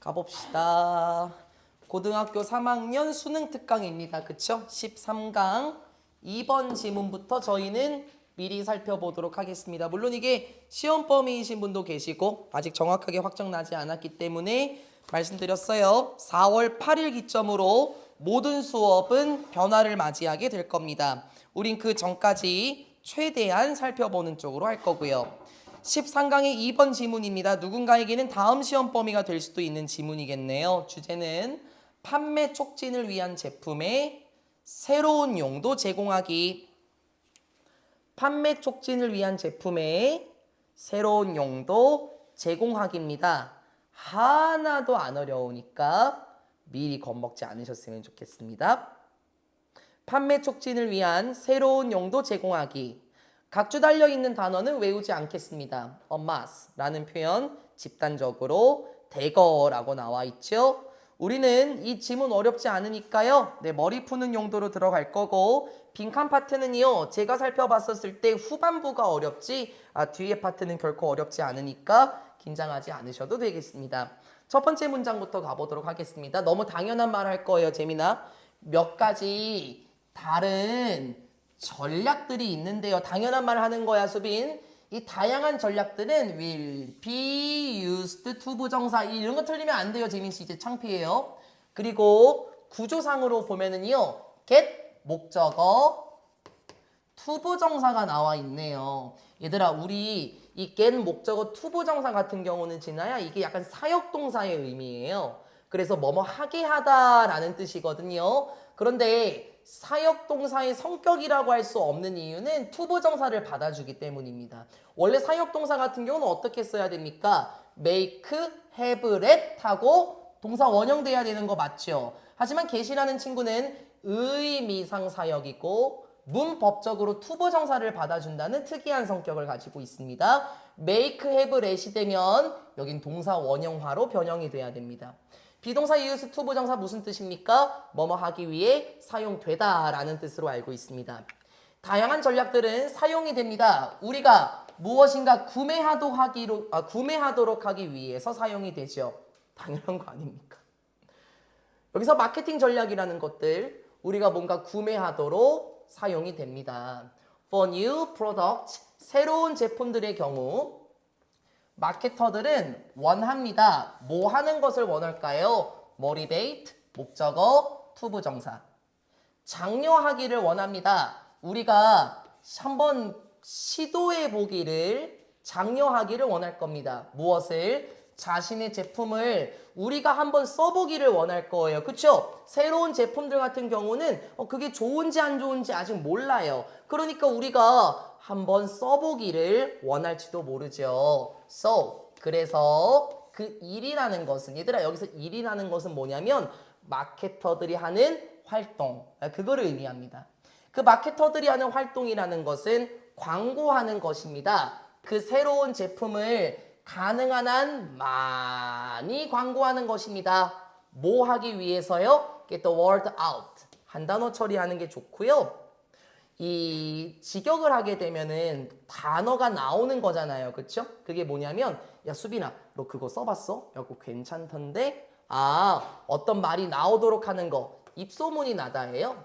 가봅시다. 고등학교 3학년 수능 특강입니다. 그쵸? 13강 2번 지문부터 저희는 미리 살펴보도록 하겠습니다. 물론 이게 시험 범위이신 분도 계시고 아직 정확하게 확정나지 않았기 때문에 말씀드렸어요. 4월 8일 기점으로 모든 수업은 변화를 맞이하게 될 겁니다. 우린 그 전까지 최대한 살펴보는 쪽으로 할 거고요. 13강의 2번 지문입니다. 누군가에게는 다음 시험 범위가 될 수도 있는 지문이겠네요. 주제는 판매 촉진을 위한 제품의 새로운 용도 제공하기. 판매 촉진을 위한 제품의 새로운 용도 제공하기입니다. 하나도 안 어려우니까 미리 겁먹지 않으셨으면 좋겠습니다. 판매 촉진을 위한 새로운 용도 제공하기. 각주 달려있는 단어는 외우지 않겠습니다. en masse라는 표현 집단적으로 대거라고 나와 있죠. 우리는 이 지문 어렵지 않으니까요. 머리 푸는 용도로 들어갈 거고 빈칸 파트는요. 제가 살펴봤었을 때 후반부가 어렵지 뒤에 파트는 결코 어렵지 않으니까 긴장하지 않으셔도 되겠습니다. 첫 번째 문장부터 가보도록 하겠습니다. 너무 당연한 말 할 거예요. 재민아. 몇 가지 다른 전략들이 있는데요. 당연한 말 하는 거야, 수빈. 이 다양한 전략들은 will be used to 부정사 이런 거 틀리면 안 돼요. 재민 씨 이제 창피해요. 그리고 구조상으로 보면은요. get 목적어 to 부정사가 나와 있네요. 얘들아, 우리 이 get 목적어 to 부정사 같은 경우는 진아야 이게 약간 사역동사의 의미예요. 그래서 뭐뭐 하게 하다라는 뜻이거든요. 그런데 사역동사의 성격이라고 할 수 없는 이유는 투부정사를 받아주기 때문입니다. 원래 사역동사 같은 경우는 어떻게 써야 됩니까? make, have, let 하고 동사 원형돼야 되는 거 맞죠? 하지만 get이라는 친구는 의미상 사역이고 문법적으로 투부정사를 받아준다는 특이한 성격을 가지고 있습니다. make, have, let이 되면 여긴 동사 원형화로 변형이 돼야 됩니다. 비동사 이유스 투부정사 무슨 뜻입니까? 뭐뭐 하기 위해 사용되다 라는 뜻으로 알고 있습니다. 다양한 전략들은 사용이 됩니다. 우리가 무엇인가 구매하도록 하기 위해서 사용이 되죠. 당연한 거 아닙니까? 여기서 마케팅 전략이라는 것들 우리가 뭔가 구매하도록 사용이 됩니다. For new products, 새로운 제품들의 경우 마케터들은 원합니다. 뭐 하는 것을 원할까요? motivate, 목적어, 투부정사. 장려하기를 원합니다. 우리가 한번 시도해 보기를 장려하기를 원할 겁니다. 무엇을? 자신의 제품을 우리가 한번 써보기를 원할 거예요. 그쵸? 새로운 제품들 같은 경우는 그게 좋은지 안 좋은지 아직 몰라요. 그러니까 우리가 한번 써보기를 원할지도 모르죠. So, 그래서 그 일이라는 것은 얘들아 여기서 일이라는 것은 뭐냐면 마케터들이 하는 활동 그거를 의미합니다. 그 마케터들이 하는 활동이라는 것은 광고하는 것입니다. 그 새로운 제품을 가능한 한 많이 광고하는 것입니다. 뭐 하기 위해서요? Get the word out. 한 단어 처리하는 게 좋고요. 이 직역을 하게 되면은 단어가 나오는 거잖아요. 그쵸? 그게 뭐냐면 야 수빈아 너 그거 써봤어? 야 그거 괜찮던데? 어떤 말이 나오도록 하는 거 입소문이 나다예요.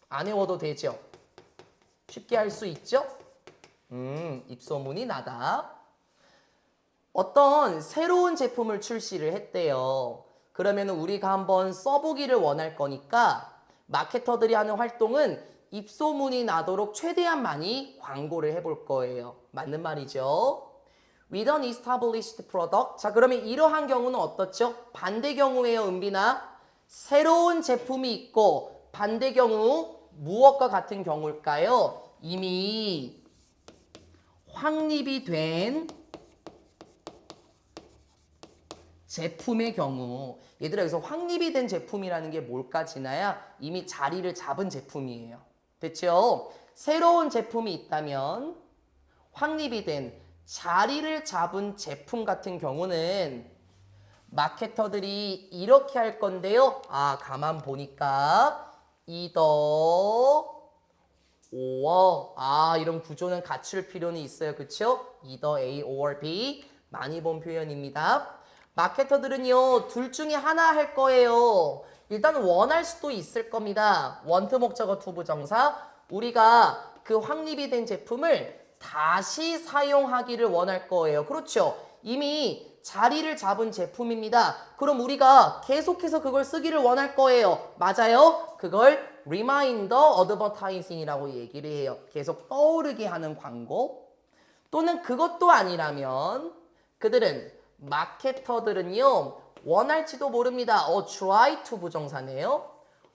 안 외워도 되죠? 쉽게 할 수 있죠? 입소문이 나다. 어떤 새로운 제품을 출시를 했대요. 그러면 우리가 한번 써보기를 원할 거니까 마케터들이 하는 활동은 입소문이 나도록 최대한 많이 광고를 해볼 거예요. 맞는 말이죠. With an established product. 자, 그러면 이러한 경우는 어떻죠? 반대 경우예요, 은빈아. 새로운 제품이 있고 반대 경우 무엇과 같은 경우일까요? 이미 확립이 된 제품의 경우 얘들아 여기서 확립이 된 제품이라는 게 뭘까 지나야 이미 자리를 잡은 제품이에요. 됐죠? 새로운 제품이 있다면 확립이 된 자리를 잡은 제품 같은 경우는 마케터들이 이렇게 할 건데요. 가만 보니까 either or 이런 구조는 갖출 필요는 있어요. 그쵸? either A or B 많이 본 표현입니다. 마케터들은요, 둘 중에 하나 할 거예요. 일단 원할 수도 있을 겁니다. 원트 목적어 투 부정사. 우리가 그 확립이 된 제품을 다시 사용하기를 원할 거예요. 그렇죠? 이미 자리를 잡은 제품입니다. 그럼 우리가 계속해서 그걸 쓰기를 원할 거예요. 맞아요? 그걸 Reminder Advertising이라고 얘기를 해요. 계속 떠오르게 하는 광고. 또는 그것도 아니라면 그들은 마케터들은요 원할지도 모릅니다. try to 부정사네요.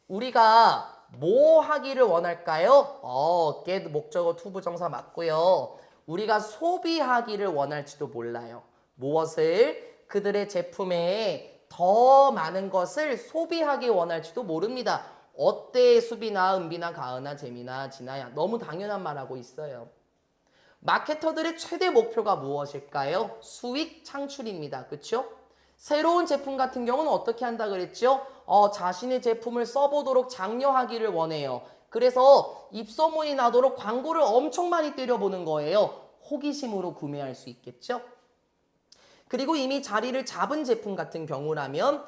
우리가 뭐 하기를 원할까요? get 목적어 to 부정사 맞고요. 우리가 소비하기를 원할지도 몰라요. 무엇을? 그들의 제품에 더 많은 것을 소비하기 원할지도 모릅니다. 어때? 수비나 은비나 가은아 재미나 진아야. 너무 당연한 말하고 있어요. 마케터들의 최대 목표가 무엇일까요? 수익 창출입니다. 그렇죠? 새로운 제품 같은 경우는 어떻게 한다 그랬죠? 자신의 제품을 써보도록 장려하기를 원해요. 그래서 입소문이 나도록 광고를 엄청 많이 때려보는 거예요. 호기심으로 구매할 수 있겠죠? 그리고 이미 자리를 잡은 제품 같은 경우라면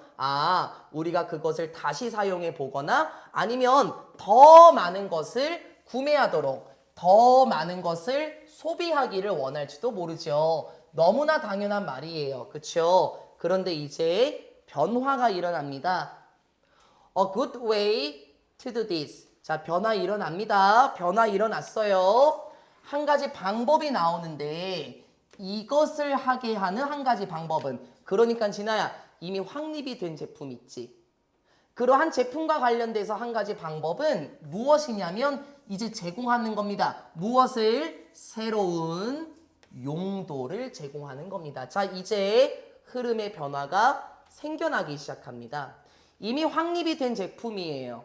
우리가 그것을 다시 사용해 보거나 아니면 더 많은 것을 구매하도록 더 많은 것을 소비하기를 원할지도 모르죠. 너무나 당연한 말이에요. 그렇죠? 그런데 이제 변화가 일어납니다. A good way to do this. 자, 변화 일어납니다. 변화 일어났어요. 한 가지 방법이 나오는데 이것을 하게 하는 한 가지 방법은 그러니까 진아야 이미 확립이 된 제품 있지. 그러한 제품과 관련돼서 한 가지 방법은 무엇이냐면 이제 제공하는 겁니다. 무엇을? 새로운 용도를 제공하는 겁니다. 자, 이제 흐름의 변화가 생겨나기 시작합니다. 이미 확립이 된 제품이에요.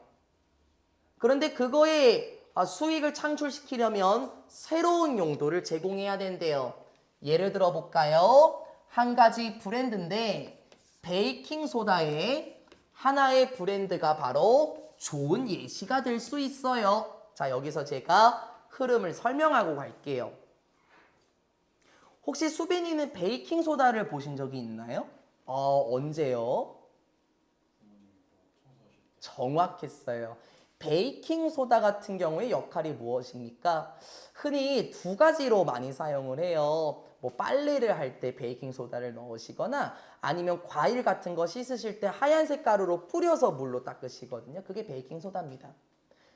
그런데 그거에 수익을 창출시키려면 새로운 용도를 제공해야 된대요. 예를 들어 볼까요? 한 가지 브랜드인데 베이킹소다의 하나의 브랜드가 바로 좋은 예시가 될 수 있어요. 자, 여기서 제가 흐름을 설명하고 갈게요. 혹시 수빈이는 베이킹소다를 보신 적이 있나요? 언제요? 정확했어요. 베이킹소다 같은 경우의 역할이 무엇입니까? 흔히 두 가지로 많이 사용을 해요. 뭐 빨래를 할 때 베이킹소다를 넣으시거나 아니면 과일 같은 거 씻으실 때 하얀색 가루로 뿌려서 물로 닦으시거든요. 그게 베이킹소다입니다.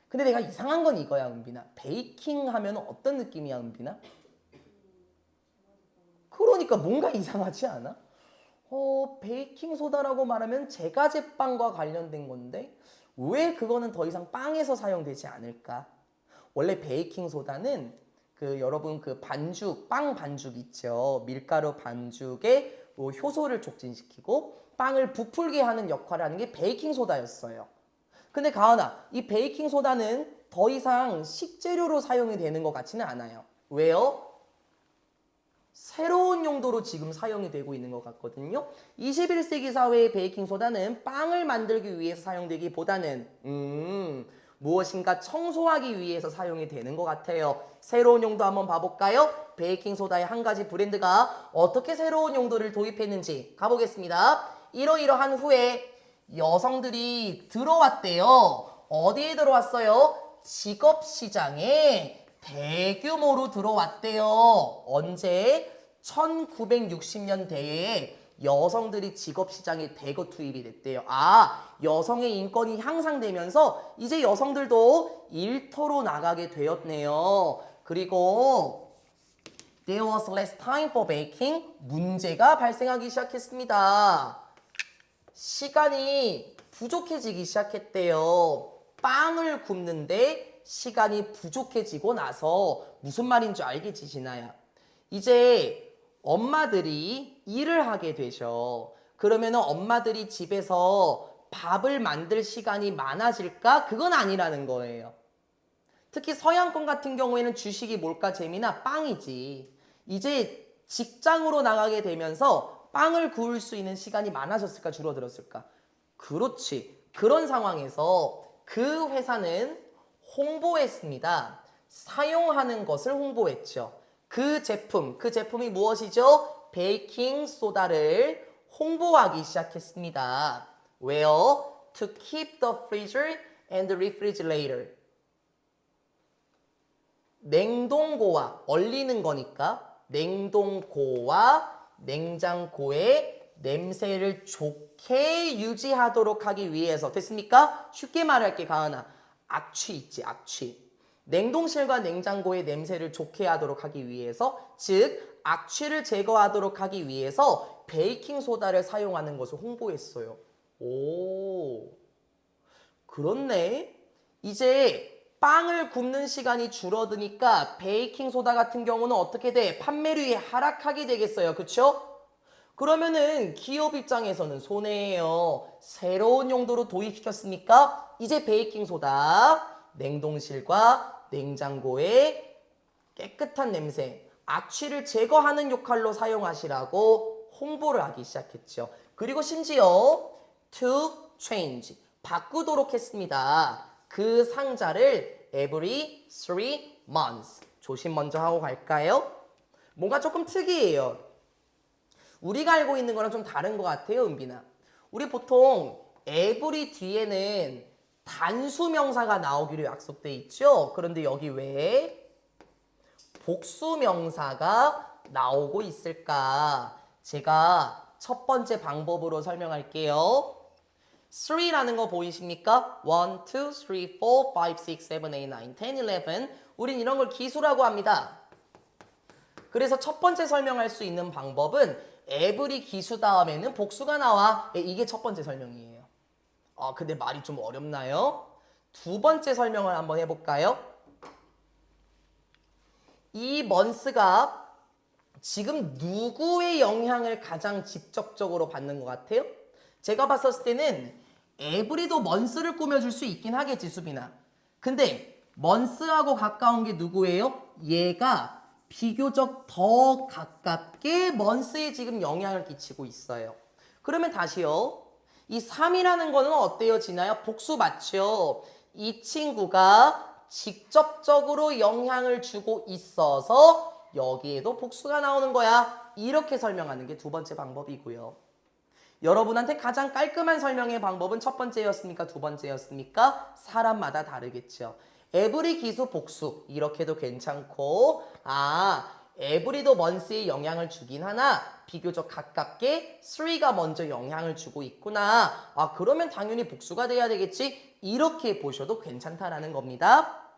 근데 내가 이상한 건 이거야, 은빈아. 베이킹 하면 어떤 느낌이야, 은빈아? 그러니까 뭔가 이상하지 않아? 베이킹소다라고 말하면 제과제빵과 관련된 건데 왜 그거는 더 이상 빵에서 사용되지 않을까? 원래 베이킹소다는 여러분 반죽, 빵 반죽 있죠. 밀가루 반죽에 효소를 촉진시키고 빵을 부풀게 하는 역할을 하는 게 베이킹소다였어요. 근데 가은아, 이 베이킹소다는 더 이상 식재료로 사용이 되는 것 같지는 않아요. 왜요? 새로운 용도로 지금 사용이 되고 있는 것 같거든요. 21세기 사회의 베이킹소다는 빵을 만들기 위해서 사용되기보다는 무엇인가 청소하기 위해서 사용이 되는 것 같아요. 새로운 용도 한번 봐볼까요? 베이킹소다의 한 가지 브랜드가 어떻게 새로운 용도를 도입했는지 가보겠습니다. 이러이러한 후에 여성들이 들어왔대요. 어디에 들어왔어요? 직업시장에 대규모로 들어왔대요. 언제? 1960년대에 여성들이 직업시장에 대거 투입이 됐대요. 여성의 인권이 향상되면서 이제 여성들도 일터로 나가게 되었네요. 그리고 There was less time for baking. 문제가 발생하기 시작했습니다. 시간이 부족해지기 시작했대요. 빵을 굽는데 시간이 부족해지고 나서 무슨 말인지 알겠지, 진아야? 이제 엄마들이 일을 하게 되셔. 그러면 엄마들이 집에서 밥을 만들 시간이 많아질까? 그건 아니라는 거예요. 특히 서양권 같은 경우에는 주식이 뭘까? 재미나 빵이지. 이제 직장으로 나가게 되면서 빵을 구울 수 있는 시간이 많아졌을까? 줄어들었을까? 그렇지. 그런 상황에서 그 회사는 홍보했습니다. 사용하는 것을 홍보했죠. 그 제품이 무엇이죠? 베이킹 소다를 홍보하기 시작했습니다. 왜요? To keep the freezer and the refrigerator. 냉동고와 얼리는 거니까 냉동고와 냉장고의 냄새를 좋게 유지하도록 하기 위해서 됐습니까? 쉽게 말할게 가은아. 악취 있지 악취. 냉동실과 냉장고의 냄새를 좋게 하도록 하기 위해서 즉 악취를 제거하도록 하기 위해서 베이킹소다를 사용하는 것을 홍보했어요. 오, 그렇네. 이제 빵을 굽는 시간이 줄어드니까 베이킹소다 같은 경우는 어떻게 돼? 판매량이 하락하게 되겠어요. 그쵸? 그러면은 기업 입장에서는 손해예요. 새로운 용도로 도입시켰으니까 이제 베이킹소다 냉동실과 냉장고의 깨끗한 냄새, 악취를 제거하는 역할로 사용하시라고 홍보를 하기 시작했죠. 그리고 심지어 to change, 바꾸도록 했습니다. 그 상자를 every 3 months. 조심 먼저 하고 갈까요? 뭔가 조금 특이해요. 우리가 알고 있는 거랑 좀 다른 것 같아요, 은빈아. 우리 보통 every 뒤에는 단수 명사가 나오기로 약속돼 있죠? 그런데 여기 왜 복수 명사가 나오고 있을까? 제가 첫 번째 방법으로 설명할게요. 3라는 거 보이십니까? 1, 2, 3, 4, 5, 6, 7, 8, 9, 10, 11. 우린 이런 걸 기수라고 합니다. 그래서 첫 번째 설명할 수 있는 방법은 every 기수 다음에는 복수가 나와. 이게 첫 번째 설명이에요. 근데 말이 좀 어렵나요? 두 번째 설명을 한번 해볼까요? 이 months가 지금 누구의 영향을 가장 직접적으로 받는 것 같아요? 제가 봤었을 때는 에브리도 먼스를 꾸며줄 수 있긴 하겠지, 수빈아. 근데 먼스하고 가까운 게 누구예요? 얘가 비교적 더 가깝게 먼스에 지금 영향을 끼치고 있어요. 그러면 다시요. 이 3이라는 거는 어때요, 지나요? 복수 맞죠? 이 친구가 직접적으로 영향을 주고 있어서 여기에도 복수가 나오는 거야. 이렇게 설명하는 게 두 번째 방법이고요. 여러분한테 가장 깔끔한 설명의 방법은 첫 번째였습니까? 두 번째였습니까? 사람마다 다르겠죠. 에브리 기수 복수 이렇게도 괜찮고 에브리도 먼스에 영향을 주긴 하나 비교적 가깝게 3가 먼저 영향을 주고 있구나. 그러면 당연히 복수가 돼야 되겠지. 이렇게 보셔도 괜찮다라는 겁니다.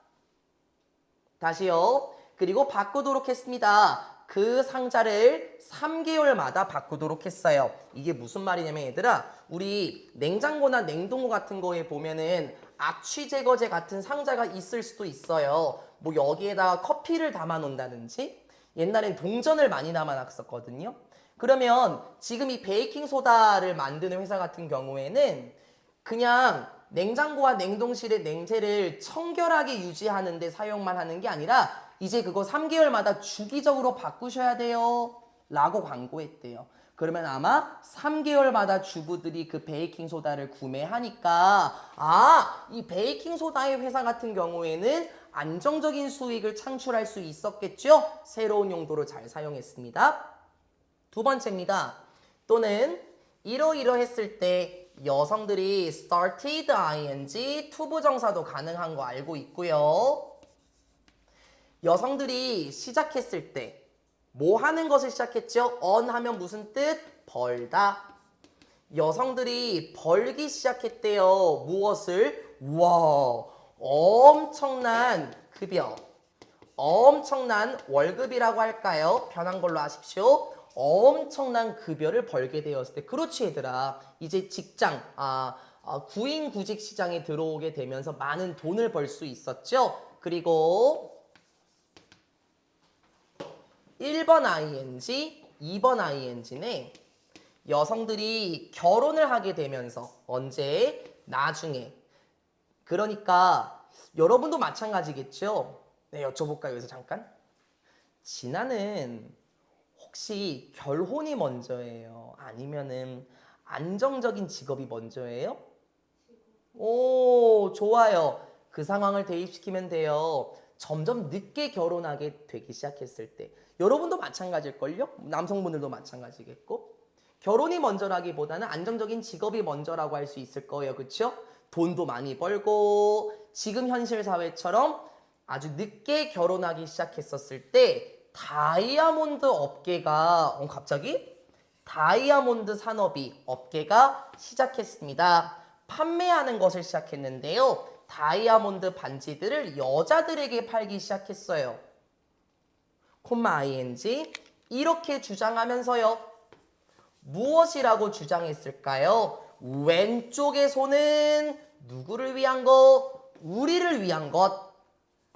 다시요. 그리고 바꾸도록 했습니다. 그 상자를 3개월마다 바꾸도록 했어요. 이게 무슨 말이냐면 얘들아, 우리 냉장고나 냉동고 같은 거에 보면은 악취 제거제 같은 상자가 있을 수도 있어요. 뭐 여기에다가 커피를 담아 놓는다든지 옛날엔 동전을 많이 담아 놨었거든요. 그러면 지금 이 베이킹소다를 만드는 회사 같은 경우에는 그냥 냉장고와 냉동실의 냉새를 청결하게 유지하는 데 사용만 하는 게 아니라 이제 그거 3개월마다 주기적으로 바꾸셔야 돼요 라고 광고했대요. 그러면 아마 3개월마다 주부들이 그 베이킹소다를 구매하니까 이 베이킹소다의 회사 같은 경우에는 안정적인 수익을 창출할 수 있었겠죠? 새로운 용도로 잘 사용했습니다. 두 번째입니다. 또는 이러이러했을 때 여성들이 started ing 투부정사도 가능한 거 알고 있고요. 여성들이 시작했을 때 뭐 하는 것을 시작했죠? on 하면 무슨 뜻? 벌다. 여성들이 벌기 시작했대요. 무엇을? 우와, 엄청난 급여. 엄청난 월급이라고 할까요? 편한 걸로 하십시오. 엄청난 급여를 벌게 되었을 때 그렇지 얘들아. 이제 직장, 구인구직 시장에 들어오게 되면서 많은 돈을 벌 수 있었죠. 그리고 1번 ing, 2번 ing네. 여성들이 결혼을 하게 되면서 언제? 나중에. 그러니까 여러분도 마찬가지겠죠? 네, 여쭤볼까요? 여기서 잠깐. 진아는 혹시 결혼이 먼저예요? 아니면은 안정적인 직업이 먼저예요? 오, 좋아요. 그 상황을 대입시키면 돼요. 점점 늦게 결혼하게 되기 시작했을 때. 여러분도 마찬가지일걸요? 남성분들도 마찬가지겠고. 결혼이 먼저라기보다는 안정적인 직업이 먼저라고 할 수 있을 거예요. 그쵸? 돈도 많이 벌고 지금 현실 사회처럼 아주 늦게 결혼하기 시작했었을 때 다이아몬드 업계가 갑자기 다이아몬드 산업이 업계가 시작했습니다. 판매하는 것을 시작했는데요. 다이아몬드 반지들을 여자들에게 팔기 시작했어요. 콤마 ing 이렇게 주장하면서요. 무엇이라고 주장했을까요? 왼쪽의 손은 누구를 위한 것? 우리를 위한 것.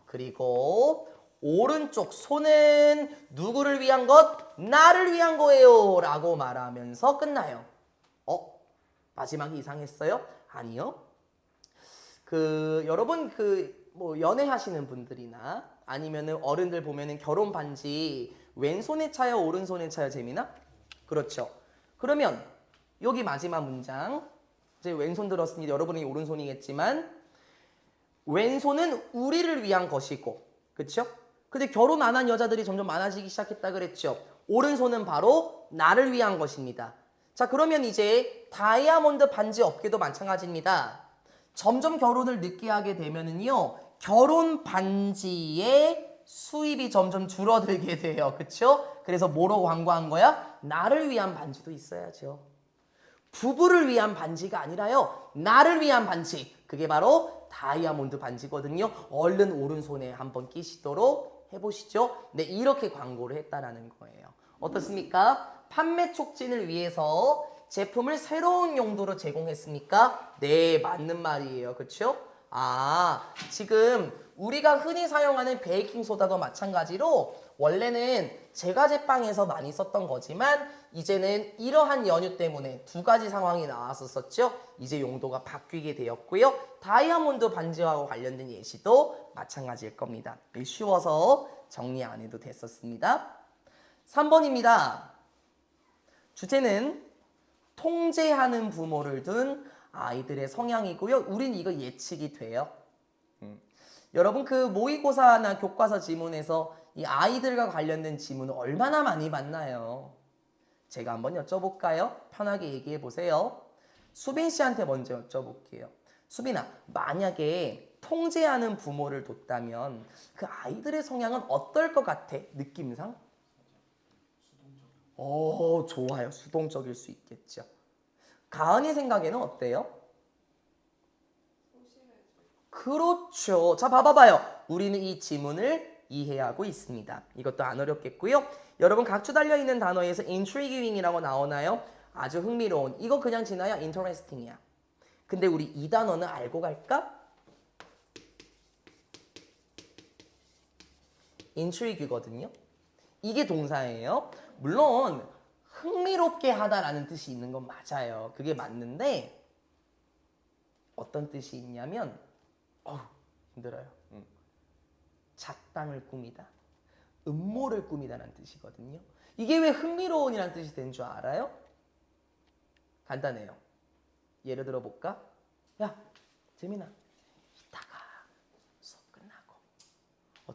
그리고 오른쪽 손은 누구를 위한 것? 나를 위한 거예요. 라고 말하면서 끝나요. 마지막이 이상했어요? 아니요. 여러분 뭐 연애하시는 분들이나 아니면은 어른들 보면은 결혼 반지 왼손에 차요, 오른손에 차요, 재미나? 그렇죠. 그러면 여기 마지막 문장 이제 왼손 들었으니 여러분이 오른손이겠지만 왼손은 우리를 위한 것이고 그렇죠? 근데 결혼 안 한 여자들이 점점 많아지기 시작했다 그랬죠. 오른손은 바로 나를 위한 것입니다. 자, 그러면 이제 다이아몬드 반지 업계도 마찬가지입니다. 점점 결혼을 늦게 하게 되면은요. 결혼 반지의 수입이 점점 줄어들게 돼요. 그쵸? 그래서 뭐로 광고한 거야? 나를 위한 반지도 있어야죠. 부부를 위한 반지가 아니라요. 나를 위한 반지. 그게 바로 다이아몬드 반지거든요. 얼른 오른손에 한번 끼시도록 해보시죠. 네, 이렇게 광고를 했다라는 거예요. 어떻습니까? 판매 촉진을 위해서 제품을 새로운 용도로 제공했습니까? 네, 맞는 말이에요. 그렇죠? 지금 우리가 흔히 사용하는 베이킹소다도 마찬가지로 원래는 제과제빵에서 많이 썼던 거지만 이제는 이러한 연유 때문에 두 가지 상황이 나왔었죠. 이제 용도가 바뀌게 되었고요. 다이아몬드 반지와 관련된 예시도 마찬가지일 겁니다. 쉬워서 정리 안 해도 됐었습니다. 3번입니다. 주제는 통제하는 부모를 둔 아이들의 성향이고요. 우린 이거 예측이 돼요. 여러분 모의고사나 교과서 지문에서 이 아이들과 관련된 지문을 얼마나 많이 봤나요? 제가 한번 여쭤볼까요? 편하게 얘기해 보세요. 수빈 씨한테 먼저 여쭤볼게요. 수빈아, 만약에 통제하는 부모를 뒀다면 그 아이들의 성향은 어떨 것 같아? 느낌상? 좋아요. 수동적일 수 있겠죠. 가은이 생각에는 어때요? 그렇죠. 자, 봐봐요. 우리는 이 지문을 이해하고 있습니다. 이것도 안 어렵겠고요. 여러분 각주 달려있는 단어에서 intriguing이라고 나오나요? 아주 흥미로운. 이거 그냥 지나야 interesting이야. 근데 우리 이 단어는 알고 갈까? intrigue거든요. 이게 동사예요. 물론 흥미롭게 하다라는 뜻이 있는 건 맞아요. 그게 맞는데 어떤 뜻이 있냐면 힘들어요. 작당을 꾸미다. 음모를 꾸미다라는 뜻이거든요. 이게 왜 흥미로운이라는 뜻이 된 줄 알아요? 간단해요. 예를 들어 볼까? 야, 재민아, 이따가 수업 끝나고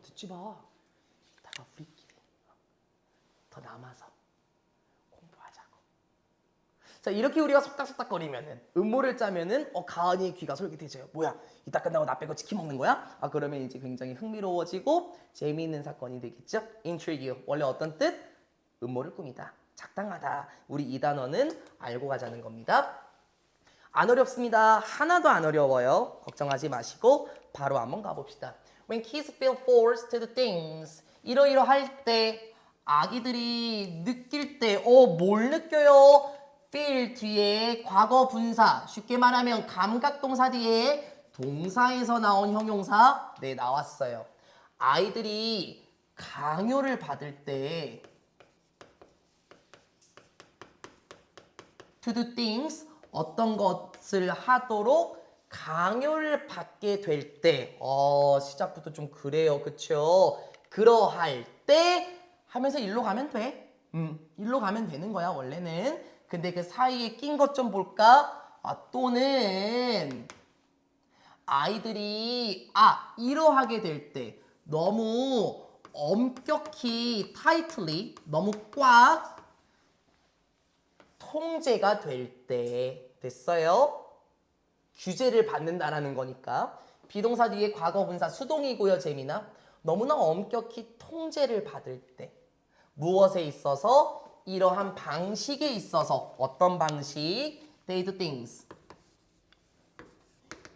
듣지 마. 이따가 우리끼리 더 남아서 공부하자고. 자, 이렇게 우리가 속닥속닥거리면은 음모를 짜면은 가은이의 귀가 솔깃해져요. 뭐야? 이따 끝나고 나 빼고 치킨 먹는 거야? 그러면 이제 굉장히 흥미로워지고 재미있는 사건이 되겠죠? intrigue. 원래 어떤 뜻? 음모를 꾸미다. 작당하다. 우리 이 단어는 알고 가자는 겁니다. 안 어렵습니다. 하나도 안 어려워요. 걱정하지 마시고 바로 한번 가봅시다. When kids feel forced to do things. 이러이러할 때 아기들이 느낄 때 뭘 느껴요? feel 뒤에 과거 분사. 쉽게 말하면 감각동사 뒤에 동사에서 나온 형용사 나왔어요. 아이들이 강요를 받을 때 to do things 어떤 것을 하도록 강요를 받게 될 때 시작부터 좀 그래요. 그쵸? 그러할 때 하면서 일로 가면 돼. 일로 가면 되는 거야 원래는. 근데 그 사이에 낀 것 좀 볼까? 또는 아이들이 이러하게 될 때 너무 엄격히 tightly 너무 꽉 통제가 될 때 됐어요? 규제를 받는다라는 거니까 비동사 뒤에 과거 분사 수동이고요. 재민아. 너무나 엄격히 통제를 받을 때 무엇에 있어서 이러한 방식에 있어서 어떤 방식? They do things.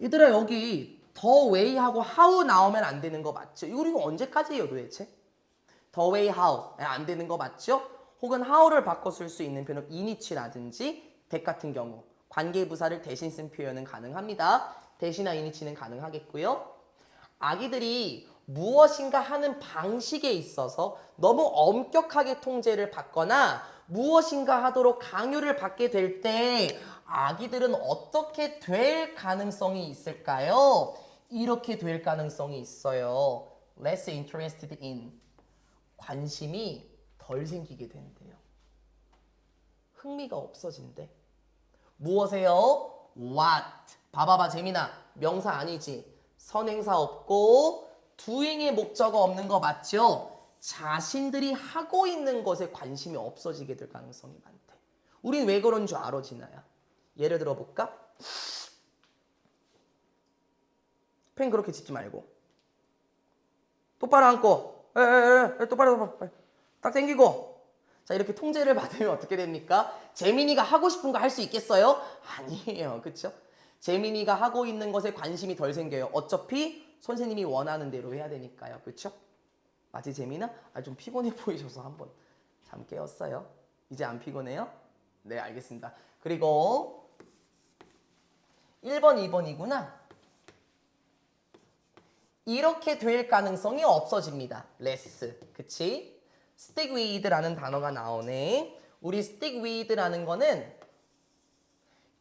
얘들아 여기 the way하고 how 나오면 안 되는 거 맞죠? 이거 우리가 언제까지예요 도대체? the way how 안 되는 거 맞죠? 혹은 how를 바꿔 쓸 수 있는 표현 in이치라든지 that 같은 경우 관계부사를 대신 쓴 표현은 가능합니다. 대신이나 in이치는 가능하겠고요. 아기들이 무엇인가 하는 방식에 있어서 너무 엄격하게 통제를 받거나 무엇인가 하도록 강요를 받게 될 때 아기들은 어떻게 될 가능성이 있을까요? 이렇게 될 가능성이 있어요. Less interested in. 관심이 덜 생기게 된대요. 흥미가 없어진대. 무엇에요? What. 봐봐봐 재민아. 명사 아니지. 선행사 없고 doing의 목적어 없는 거 맞죠? 자신들이 하고 있는 것에 관심이 없어지게 될 가능성이 많대. 우린 왜 그런 줄 알아 진아야? 예를 들어 볼까? 펜 그렇게 짚지 말고 똑바로 앉고 똑바로 딱 당기고 자 이렇게 통제를 받으면 어떻게 됩니까? 재민이가 하고 싶은 거 할 수 있겠어요? 아니에요. 그쵸? 재민이가 하고 있는 것에 관심이 덜 생겨요. 어차피 선생님이 원하는 대로 해야 되니까요. 그쵸? 맞지 재민아? 좀 피곤해 보이셔서 한번 잠 깨웠어요. 이제 안 피곤해요? 네 알겠습니다. 그리고 1번 2번이구나. 이렇게 될 가능성이 없어집니다. less. 그치? stick with라는 단어가 나오네. 우리 stick with라는 거는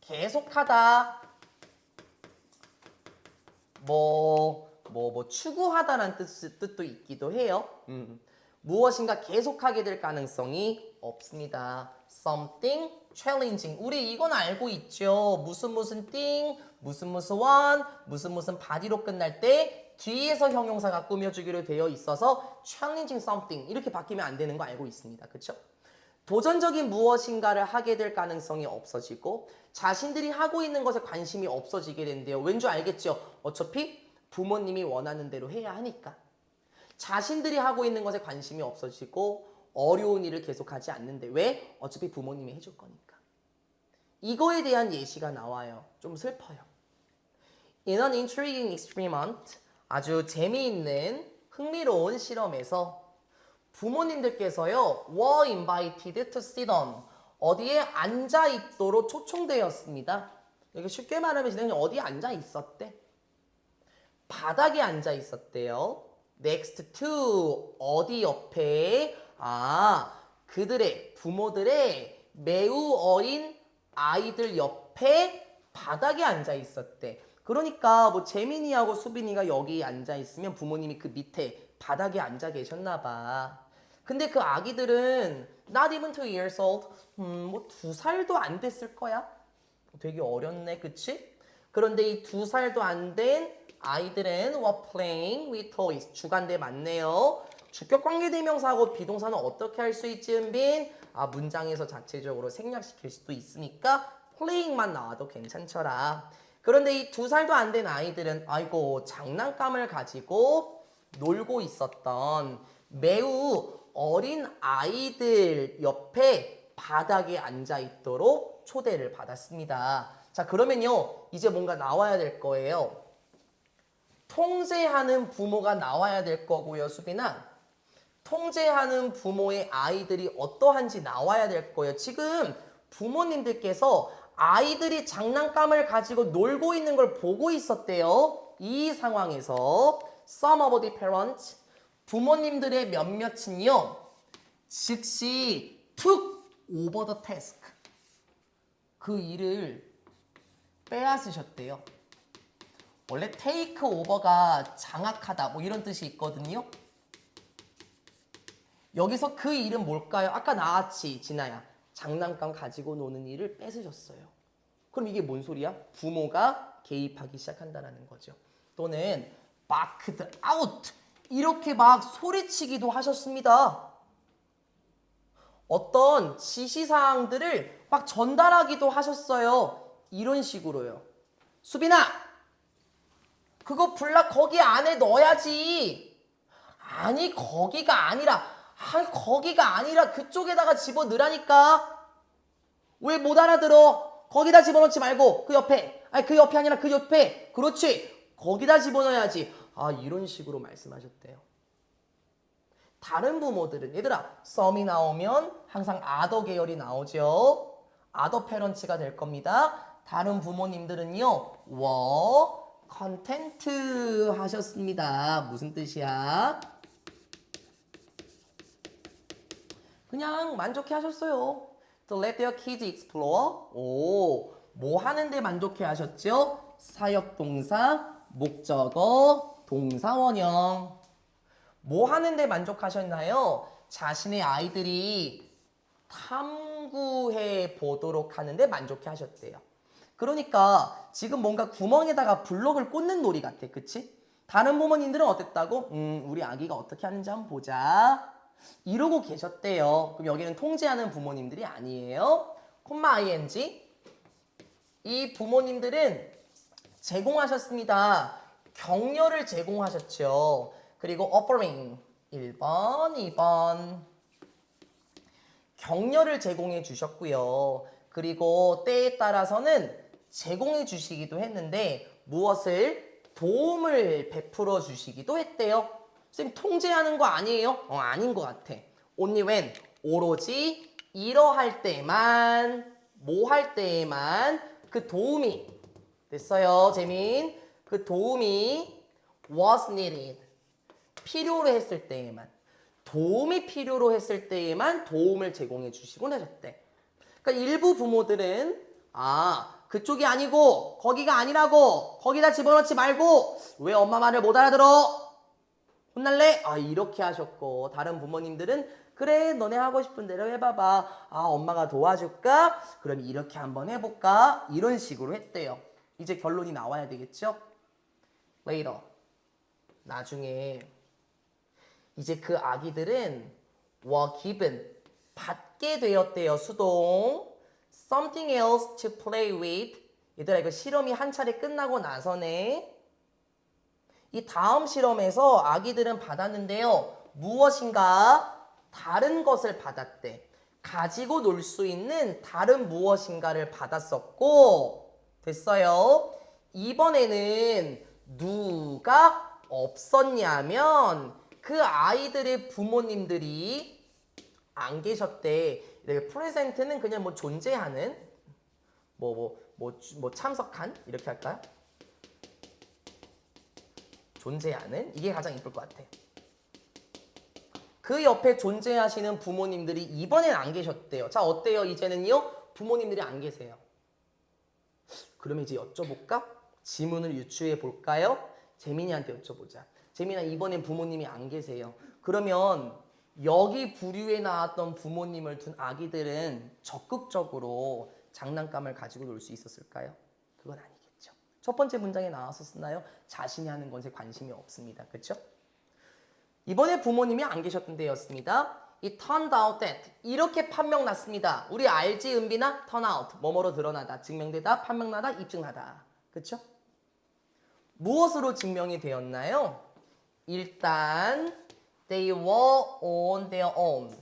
계속하다 추구하다라는 뜻도 있기도 해요. 무엇인가 계속하게 될 가능성이 없습니다. something challenging. 우리 이건 알고 있죠. 무슨 thing, 무슨 one, 무슨 body로 끝날 때 뒤에서 형용사가 꾸며주기로 되어 있어서 challenging something 이렇게 바뀌면 안 되는 거 알고 있습니다. 그렇죠? 도전적인 무엇인가를 하게 될 가능성이 없어지고 자신들이 하고 있는 것에 관심이 없어지게 된대요. 왠지 알겠죠? 어차피 부모님이 원하는 대로 해야 하니까. 자신들이 하고 있는 것에 관심이 없어지고 어려운 일을 계속하지 않는데 왜? 어차피 부모님이 해줄 거니까. 이거에 대한 예시가 나와요. 좀 슬퍼요. In an intriguing experiment, 아주 재미있는 흥미로운 실험에서 부모님들께서요 were invited to sit on 어디에 앉아 있도록 초청되었습니다. 여기 쉽게 말하면 그냥 어디에 앉아 있었대? 바닥에 앉아 있었대요. next to 어디 옆에? 그들의 부모들의 매우 어린 아이들 옆에 바닥에 앉아 있었대. 그러니까 뭐 재민이하고 수빈이가 여기 앉아 있으면 부모님이 그 밑에 바닥에 앉아 계셨나 봐. 근데 그 아기들은 not even 2 years old. 뭐 2살도 안 됐을 거야. 되게 어렸네, 그치? 그런데 이 2살도 안 된 아이들은 were playing with toys. 주관대 맞네요. 주격관계대명사하고 비동사는 어떻게 할 수 있지, 은빈? 문장에서 자체적으로 생략시킬 수도 있으니까 playing만 나와도 괜찮더라. 그런데 이 2살도 안 된 아이들은 장난감을 가지고 놀고 있었던 매우 어린 아이들 옆에 바닥에 앉아 있도록 초대를 받았습니다. 자, 그러면요. 이제 뭔가 나와야 될 거예요. 통제하는 부모가 나와야 될 거고요, 수빈아. 통제하는 부모의 아이들이 어떠한지 나와야 될 거예요. 지금 부모님들께서 아이들이 장난감을 가지고 놀고 있는 걸 보고 있었대요. 이 상황에서 some of the parents, 부모님들의 몇몇은요. 즉시 took over the task. 그 일을 빼앗으셨대요. 원래 take over가 장악하다 뭐 이런 뜻이 있거든요. 여기서 그 일은 뭘까요? 아까 나왔지, 진아야. 장난감 가지고 노는 일을 뺏으셨어요. 그럼 이게 뭔 소리야? 부모가 개입하기 시작한다는 거죠. 또는 barked out 이렇게 막 소리치기도 하셨습니다. 어떤 지시사항들을 막 전달하기도 하셨어요. 이런 식으로요. 수빈아, 그거 블락 거기 안에 넣어야지. 아니, 거기가 아니라 그쪽에다가 집어넣으라니까. 왜 못 알아들어? 거기다 집어넣지 말고 그 옆에. 아니, 그 옆에 아니라 그 옆에. 그렇지. 거기다 집어넣어야지. 아, 이런 식으로 말씀하셨대요. 다른 부모들은 얘들아, 썸이 나오면 항상 아더 계열이 나오죠. 아더 페런츠가 될 겁니다. 다른 부모님들은요, 컨텐트 하셨습니다. 무슨 뜻이야? 그냥 만족해 하셨어요. To let their kids explore. 뭐 하는데 만족해 하셨죠? 사역동사, 목적어, 동사원형. 뭐 하는데 만족하셨나요? 자신의 아이들이 탐구해 보도록 하는데 만족해 하셨대요. 그러니까 지금 뭔가 구멍에다가 블록을 꽂는 놀이 같아. 그치? 다른 부모님들은 어땠다고? 우리 아기가 어떻게 하는지 한번 보자. 이러고 계셨대요. 그럼 여기는 통제하는 부모님들이 아니에요. 콤마 ing. 이 부모님들은 제공하셨습니다. 격려를 제공하셨죠. 그리고 offering 1번, 2번. 격려를 제공해 주셨고요. 그리고 때에 따라서는 제공해 주시기도 했는데 무엇을? 도움을 베풀어 주시기도 했대요. 선생님 통제하는 거 아니에요? 아닌 것 같아. only when, 오로지 이러할 때만, 뭐 할 때에만 그 도움이 됐어요, 재민. 그 도움이 was needed, 필요로 했을 때에만, 도움이 필요로 했을 때에만 도움을 제공해 주시곤 하셨대. 그러니까 일부 부모들은 그쪽이 아니고 거기가 아니라고, 거기다 집어넣지 말고 왜 엄마 말을 못 알아들어? 혼날래? 이렇게 하셨고, 다른 부모님들은 그래, 너네 하고 싶은 대로 해봐봐. 엄마가 도와줄까? 그럼 이렇게 한번 해볼까? 이런 식으로 했대요. 이제 결론이 나와야 되겠죠? Later, 나중에 이제 그 아기들은 were given, 받게 되었대요. 수동 something else to play with. 얘들아, 이거 실험이 한 차례 끝나고 나서네. 이 다음 실험에서 아기들은 받았는데요. 무엇인가 다른 것을 받았대. 가지고 놀 수 있는 다른 무엇인가를 받았었고, 됐어요. 이번에는 누가 없었냐면 그 아이들의 부모님들이 안 계셨대. 프레젠트는 그냥 뭐 존재하는, 참석한 이렇게 할까요? 존재하는, 이게 가장 이쁠 것 같아. 그 옆에 존재하시는 부모님들이 이번엔 안 계셨대요. 자, 어때요? 이제는요, 부모님들이 안 계세요. 그러면 이제 여쭤볼까? 지문을 유추해 볼까요? 재민이한테 여쭤보자. 재민아, 이번엔 부모님이 안 계세요. 그러면 여기 부류에 나왔던 부모님을 둔 아기들은 적극적으로 장난감을 가지고 놀 수 있었을까요? 그건 아니겠죠. 첫 번째 문장에 나왔었나요? 자신이 하는 것에 관심이 없습니다. 그렇죠? 이번에 부모님이 안 계셨던 데였습니다. It turned out that, 이렇게 판명 났습니다. 우리 알지, 은빈아? turn out, 뭐뭐로 드러나다, 증명되다, 판명나다, 입증하다. 그렇죠? 무엇으로 증명이 되었나요? 일단 they were on their own.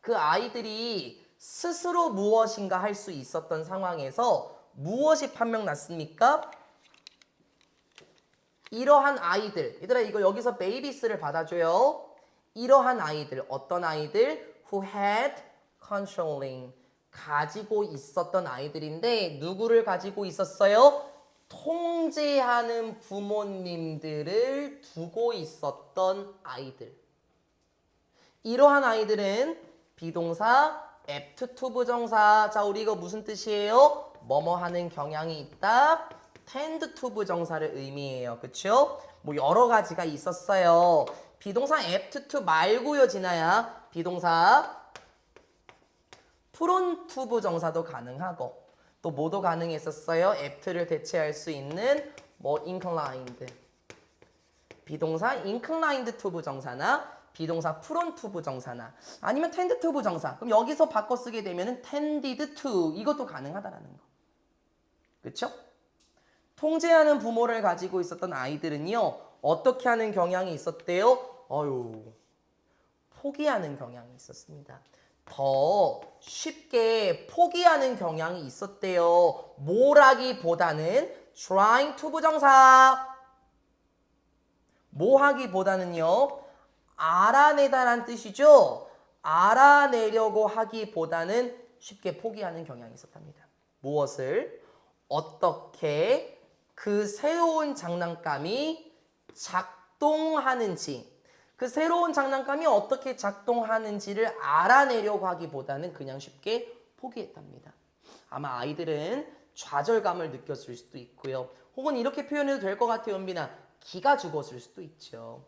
그 아이들이 스스로 무엇인가 할 수 있었던 상황에서 무엇이 판명났습니까? 이러한 아이들, 얘들아 이거 여기서 베이비스를 받아줘요. 이러한 아이들, 어떤 아이들? Who had controlling, 가지고 있었던 아이들인데 누구를 가지고 있었어요? 통제하는 부모님들을 두고 있었던 아이들. 이러한 아이들은 비동사, apt to 부정사. 자, 우리 이거 무슨 뜻이에요? 뭐뭐 하는 경향이 있다. tend to 부정사를 의미해요. 그쵸? 뭐 여러 가지가 있었어요. 비동사 apt to 말고요, 진아야. 비동사 prone to 부정사도 가능하고 또 뭐도 가능했었어요? apt를 대체할 수 있는 inclined. 비동사 inclined to 부정사나 비동사 프론트 부정사나 아니면 tend to 부정사. 그럼 여기서 바꿔 쓰게 되면은 tended to 이것도 가능하다라는 거. 그렇죠? 통제하는 부모를 가지고 있었던 아이들은요. 어떻게 하는 경향이 있었대요? 포기하는 경향이 있었습니다. 더 쉽게 포기하는 경향이 있었대요. 뭐라기보다는 trying to 부정사. 뭐 하기보다는요. 알아내다란 뜻이죠. 알아내려고 하기보다는 쉽게 포기하는 경향이 있었답니다. 무엇을? 어떻게 그 새로운 장난감이 작동하는지, 그 새로운 장난감이 어떻게 작동하는지를 알아내려고 하기보다는 그냥 쉽게 포기했답니다. 아마 아이들은 좌절감을 느꼈을 수도 있고요. 혹은 이렇게 표현해도 될 것 같아요, 은빈아. 기가 죽었을 수도 있죠.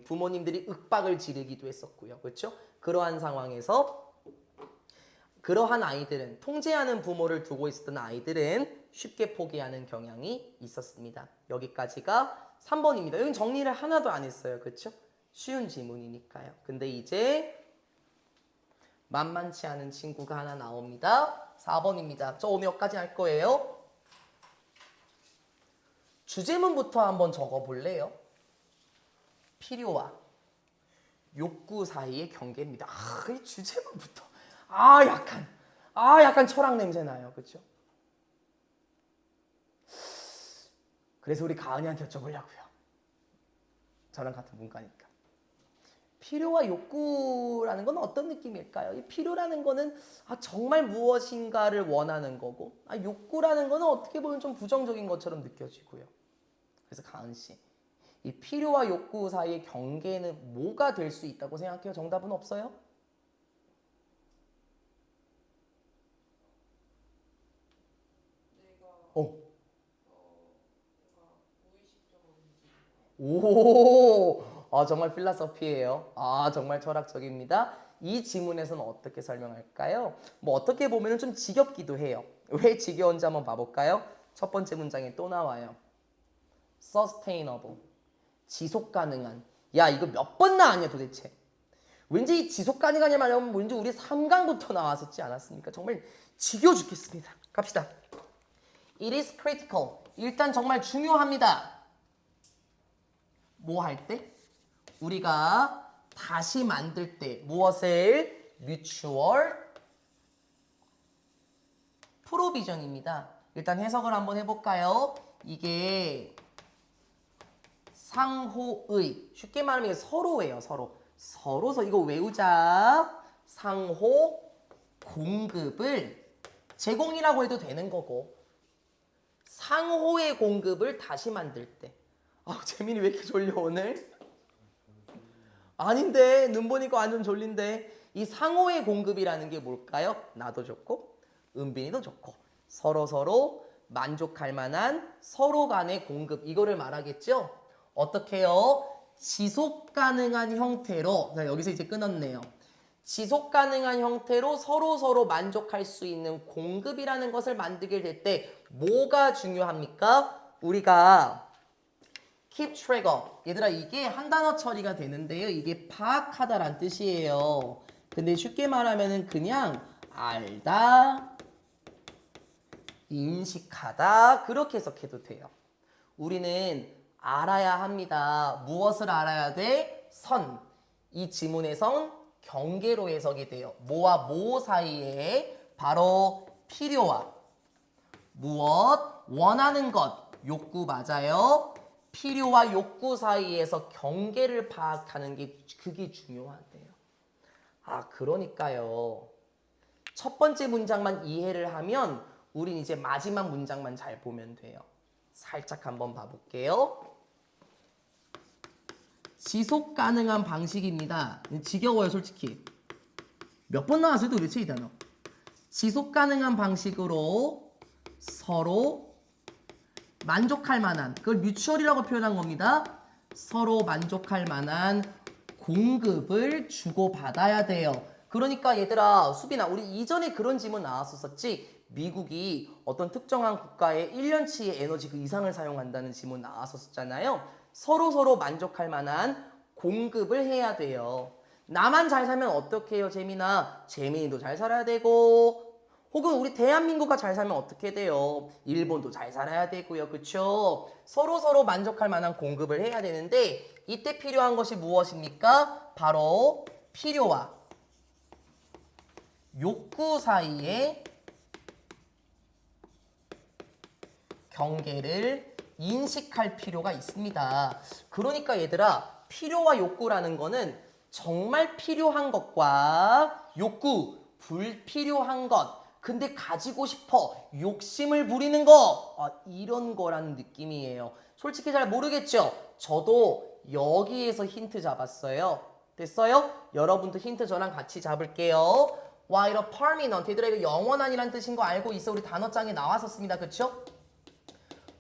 부모님들이 윽박을 지르기도 했었고요. 그렇죠? 그러한 상황에서 그러한 아이들은, 통제하는 부모를 두고 있었던 아이들은 쉽게 포기하는 경향이 있었습니다. 여기까지가 3번입니다. 여기는 정리를 하나도 안 했어요. 그렇죠? 쉬운 지문이니까요. 근데 이제 만만치 않은 친구가 하나 나옵니다. 4번입니다. 저 오늘 여기까지 할 거예요. 주제문부터 한번 적어볼래요? 필요와 욕구 사이의 경계입니다. 이 주제문부터. 약간 철학 냄새 나요. 그렇죠? 그래서 우리 가은이한테 여쭤보려고요. 저랑 같은 문과니까. 필요와 욕구라는 건 어떤 느낌일까요? 이 필요라는 거는 정말 무엇인가를 원하는 거고, 욕구라는 거는 어떻게 보면 좀 부정적인 것처럼 느껴지고요. 그래서 가은 씨, 이 필요와 욕구 사이의 경계는 뭐가 될 수 있다고 생각해요? 정답은 없어요? 오, 정말 필라소피예요. 정말 철학적입니다. 이 지문에서는 어떻게 설명할까요? 어떻게 보면 좀 지겹기도 해요. 왜 지겨운지 한번 봐볼까요? 첫 번째 문장에 또 나와요. sustainable, 지속 가능한. 야, 이거 몇 번 나왔냐 도대체. 왠지 이 지속 가능하냐 말하면 왠지 우리 3강부터 나왔었지 않았습니까? 정말 지겨워 죽겠습니다. 갑시다. It is critical. 일단 정말 중요합니다. 뭐 할 때? 우리가 다시 만들 때 무엇을? mutual provision입니다. 일단 해석을 한번 해볼까요? 이게 상호의, 쉽게 말하면 서로예요. 서로서 이거 외우자. 상호 공급을 제공이라고 해도 되는 거고, 상호의 공급을 다시 만들 때. 재민이 왜 이렇게 졸려 오늘? 아닌데, 눈 보니까 완전 졸린데. 이 상호의 공급이라는 게 뭘까요? 나도 좋고 은빈이도 좋고 서로 만족할 만한 서로 간의 공급, 이거를 말하겠죠? 어떻게요? 지속 가능한 형태로. 여기서 이제 끊었네요. 지속 가능한 형태로 서로 만족할 수 있는 공급이라는 것을 만들게 될 때 뭐가 중요합니까? 우리가 keep track of. 얘들아, 이게 한 단어 처리가 되는데요. 이게 파악하다란 뜻이에요. 근데 쉽게 말하면은 그냥 알다, 인식하다, 그렇게 해석해도 돼요. 우리는 알아야 합니다. 무엇을 알아야 돼? 선. 이 지문에선 경계로 해석이 돼요. 뭐와 뭐 사이에? 바로 필요와 무엇? 원하는 것. 욕구 맞아요. 필요와 욕구 사이에서 경계를 파악하는 게 그게 중요하대요. 그러니까요. 첫 번째 문장만 이해를 하면 우린 이제 마지막 문장만 잘 보면 돼요. 살짝 한번 봐볼게요. 지속 가능한 방식입니다. 지겨워요, 솔직히. 몇 번 나왔어요, 도대체 이 단어. 지속 가능한 방식으로 서로 만족할 만한, 그걸 뮤추얼이라고 표현한 겁니다. 서로 만족할 만한 공급을 주고받아야 돼요. 그러니까 얘들아, 수빈아, 우리 이전에 그런 질문 나왔었지. 미국이 어떤 특정한 국가에 1년치의 에너지 그 이상을 사용한다는 질문 나왔었잖아요. 서로 만족할 만한 공급을 해야 돼요. 나만 잘 살면 어떻게 해요, 재민아? 재민이도 잘 살아야 되고 혹은 우리 대한민국가 잘 살면 어떻게 돼요? 일본도 잘 살아야 되고요. 그쵸? 서로 만족할 만한 공급을 해야 되는데 이때 필요한 것이 무엇입니까? 바로 필요와 욕구 사이에 경계를 인식할 필요가 있습니다. 그러니까 얘들아, 필요와 욕구라는 거는 정말 필요한 것과 욕구, 불필요한 것, 근데 가지고 싶어 욕심을 부리는 거, 이런 거라는 느낌이에요. 솔직히 잘 모르겠죠? 저도 여기에서 힌트 잡았어요. 됐어요? 여러분도 힌트 저랑 같이 잡을게요. while permanent, 얘들아 이거 영원한이란 뜻인 거 알고 있어? 우리 단어장에 나왔었습니다. 그쵸?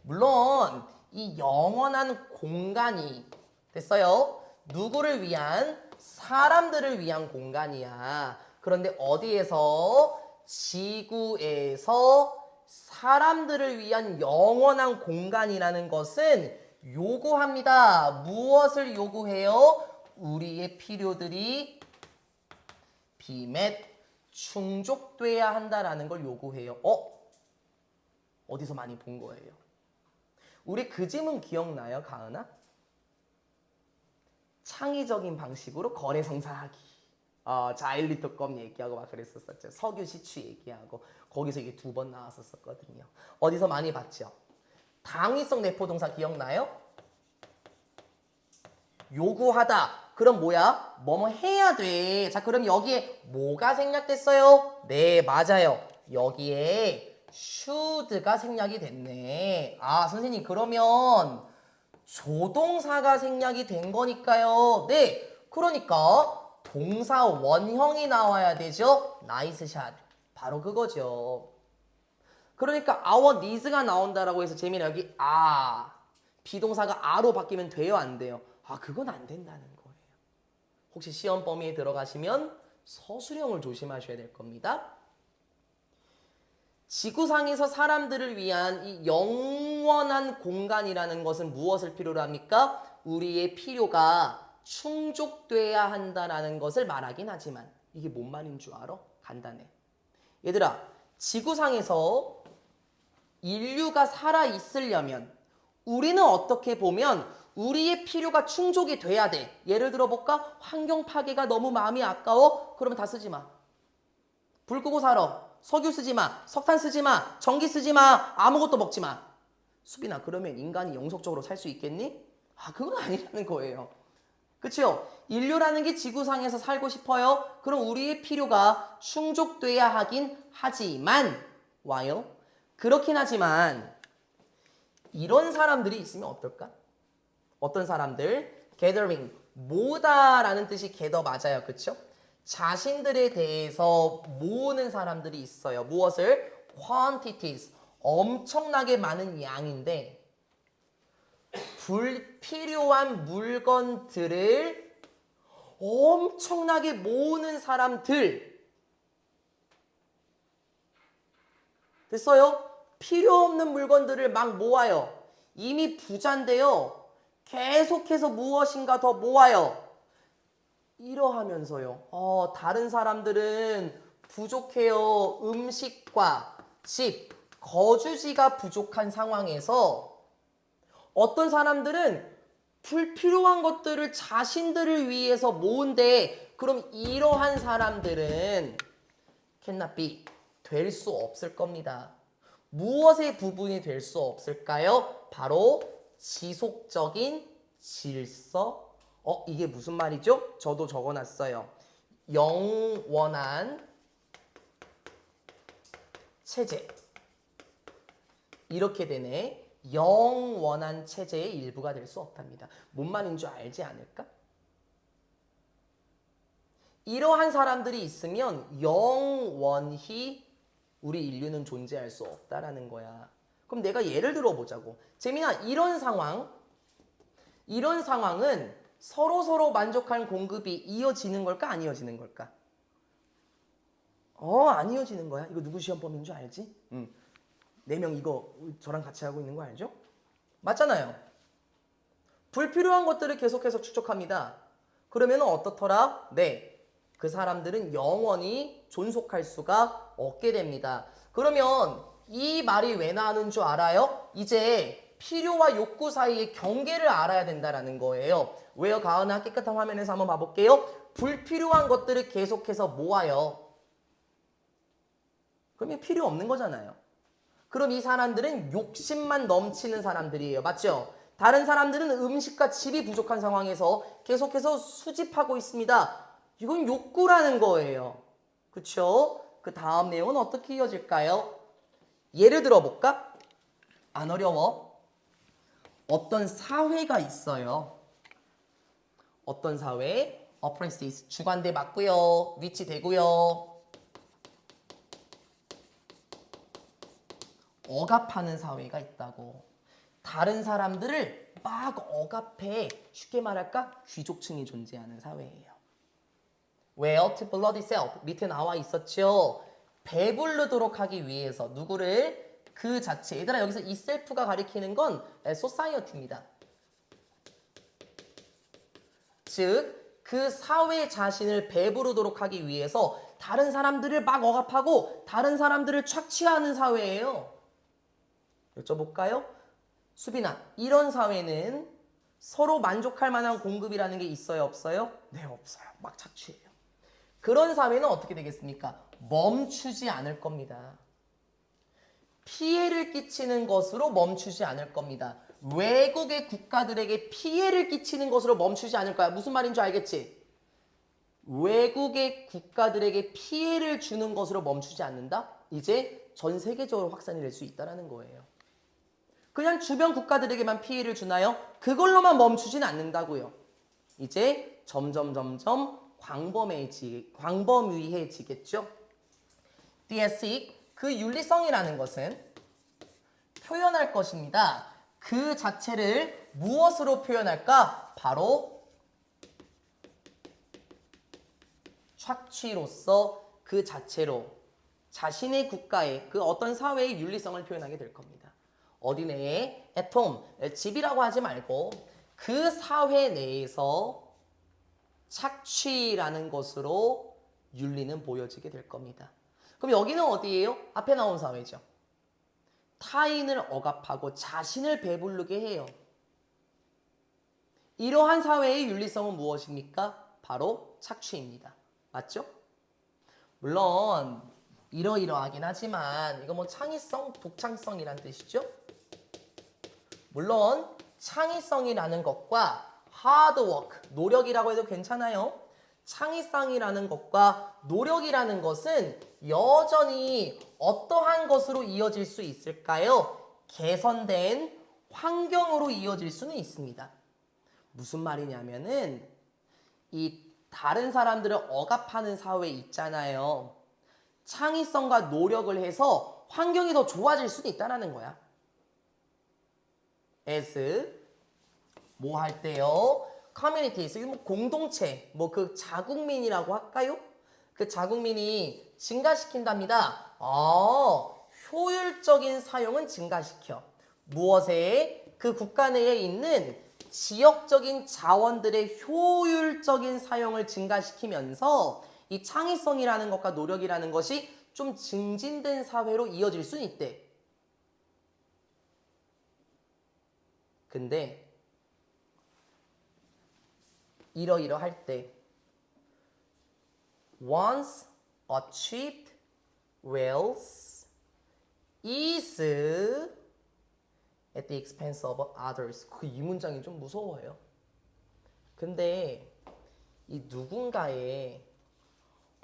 물론 이 영원한 공간이 됐어요? 누구를 위한? 사람들을 위한 공간이야. 그런데 어디에서? 지구에서 사람들을 위한 영원한 공간이라는 것은 요구합니다. 무엇을 요구해요? 우리의 필요들이 비met, 충족돼야 한다라는 걸 요구해요. 어디서 많이 본 거예요? 우리 그 지문 기억나요, 가은아? 창의적인 방식으로 거래성사하기. 자일리토껌 얘기하고 막 그랬었죠. 석유 시추 얘기하고 거기서 이게 2번 나왔었거든요. 어디서 많이 봤죠? 당위성 내포동사 기억나요? 요구하다. 그럼 뭐야? 뭐뭐 해야 돼. 자, 그럼 여기에 뭐가 생략됐어요? 네, 맞아요. 여기에 should가 생략이 됐네. 선생님 그러면 조동사가 생략이 된 거니까요. 네, 그러니까 동사 원형이 나와야 되죠. 나이스 샷. 바로 그거죠. 그러니까 our needs가 나온다라고 해서 재민아 여기 비동사가 a로 바뀌면 돼요, 안 돼요? 그건 안 된다는 거예요. 혹시 시험 범위에 들어가시면 서술형을 조심하셔야 될 겁니다. 지구상에서 사람들을 위한 이 영원한 공간이라는 것은 무엇을 필요로 합니까? 우리의 필요가 충족돼야 한다는 것을 말하긴 하지만 이게 뭔 말인 줄 알아? 간단해. 얘들아, 지구상에서 인류가 살아있으려면 우리는 어떻게 보면 우리의 필요가 충족이 돼야 돼. 예를 들어볼까? 환경 파괴가 너무 마음이 아까워? 그러면 다 쓰지 마. 불 끄고 살아. 석유 쓰지 마. 석탄 쓰지 마. 전기 쓰지 마. 아무것도 먹지 마. 수빈아, 그러면 인간이 영속적으로 살 수 있겠니? 그건 아니라는 거예요. 그치요? 인류라는 게 지구상에서 살고 싶어요. 그럼 우리의 필요가 충족돼야 하긴 하지만 와요. 그렇긴 하지만 이런 사람들이 있으면 어떨까? 어떤 사람들? gathering, 모다라는 뜻이 gather 맞아요. 그쵸? 자신들에 대해서 모으는 사람들이 있어요. 무엇을? quantities, 엄청나게 많은 양인데 불필요한 물건들을 엄청나게 모으는 사람들. 됐어요? 필요 없는 물건들을 막 모아요. 이미 부자인데요. 계속해서 무엇인가 더 모아요. 이러하면서요. 다른 사람들은 부족해요. 음식과 집, 거주지가 부족한 상황에서 어떤 사람들은 불필요한 것들을 자신들을 위해서 모은데 그럼 이러한 사람들은 cannot be, 될 수 없을 겁니다. 무엇의 부분이 될 수 없을까요? 바로 지속적인 질서. 이게 무슨 말이죠? 저도 적어놨어요. 영원한 체제. 이렇게 되네. 영원한 체제의 일부가 될 수 없답니다. 뭔 말인 줄 알지 않을까? 이러한 사람들이 있으면 영원히 우리 인류는 존재할 수 없다라는 거야. 그럼 내가 예를 들어 보자고. 재민아, 이런 상황은 서로 만족하는 공급이 이어지는 걸까? 안 이어지는 걸까? 안 이어지는 거야. 이거 누구 시험 범위인 줄 알지? 4명 이거 저랑 같이 하고 있는 거 알죠? 맞잖아요. 불필요한 것들을 계속해서 축적합니다. 그러면 어떻더라? 네, 그 사람들은 영원히 존속할 수가 없게 됩니다. 그러면 이 말이 왜 나오는 줄 알아요? 이제 필요와 욕구 사이의 경계를 알아야 된다는 거예요. 왜요? 가은아, 깨끗한 화면에서 한번 봐볼게요. 불필요한 것들을 계속해서 모아요. 그러면 필요 없는 거잖아요. 그럼 이 사람들은 욕심만 넘치는 사람들이에요. 맞죠? 다른 사람들은 음식과 집이 부족한 상황에서 계속해서 수집하고 있습니다. 이건 욕구라는 거예요. 그쵸? 그 다음 내용은 어떻게 이어질까요? 예를 들어 볼까? 안 어려워. 어떤 사회가 있어요. 어떤 사회? 어프레시스 주관대 맞고요. 위치되고요. 억압하는 사회가 있다고. 다른 사람들을 막 억압해. 쉽게 말할까? 귀족층이 존재하는 사회예요. 왜요? To bloody self. 밑에 나와 있었죠. 배부르도록 하기 위해서 누구를? 그 자체. 얘들아, 여기서 이 셀프가 가리키는 건 society입니다. 즉, 그 사회 자신을 배부르도록 하기 위해서 다른 사람들을 막 억압하고 다른 사람들을 착취하는 사회예요. 여쭤볼까요? 수빈아, 이런 사회는 서로 만족할 만한 공급이라는 게 있어요, 없어요? 네, 없어요. 막 착취해요. 그런 사회는 어떻게 되겠습니까? 멈추지 않을 겁니다. 피해를 끼치는 것으로 멈추지 않을 겁니다. 외국의 국가들에게 피해를 끼치는 것으로 멈추지 않을 거야. 무슨 말인 줄 알겠지? 외국의 국가들에게 피해를 주는 것으로 멈추지 않는다? 이제 전 세계적으로 확산이 될 수 있다는 거예요. 그냥 주변 국가들에게만 피해를 주나요? 그걸로만 멈추진 않는다고요. 이제 점점 광범위해지겠죠. 띠에식, 그 윤리성이라는 것은 표현할 것입니다. 그 자체를 무엇으로 표현할까? 바로 착취로서 그 자체로 자신의 국가의 그 어떤 사회의 윤리성을 표현하게 될 겁니다. 어디 내에? at home, 집이라고 하지 말고 그 사회 내에서 착취라는 것으로 윤리는 보여지게 될 겁니다. 그럼 여기는 어디예요? 앞에 나온 사회죠. 타인을 억압하고 자신을 배부르게 해요. 이러한 사회의 윤리성은 무엇입니까? 바로 착취입니다. 맞죠? 물론 이러이러하긴 하지만 이거 뭐 창의성, 독창성이란 뜻이죠. 물론 창의성이라는 것과 하드워크, 노력이라고 해도 괜찮아요. 창의성이라는 것과 노력이라는 것은 여전히 어떠한 것으로 이어질 수 있을까요? 개선된 환경으로 이어질 수는 있습니다. 무슨 말이냐면은 이 다른 사람들을 억압하는 사회 있잖아요. 창의성과 노력을 해서 환경이 더 좋아질 수도 있다는 거야. as 뭐 할 때요? communities, 뭐 공동체, 뭐 그 자국민이라고 할까요? 그 자국민이 증가시킨답니다. 효율적인 사용은 증가시켜. 무엇에? 그 국가 내에 있는 지역적인 자원들의 효율적인 사용을 증가시키면서 이 창의성이라는 것과 노력이라는 것이 좀 증진된 사회로 이어질 수 있대. 근데 이러이러할 때 once achieved wealth is at the expense of others. 이 문장이 좀 무서워요. 근데 이 누군가의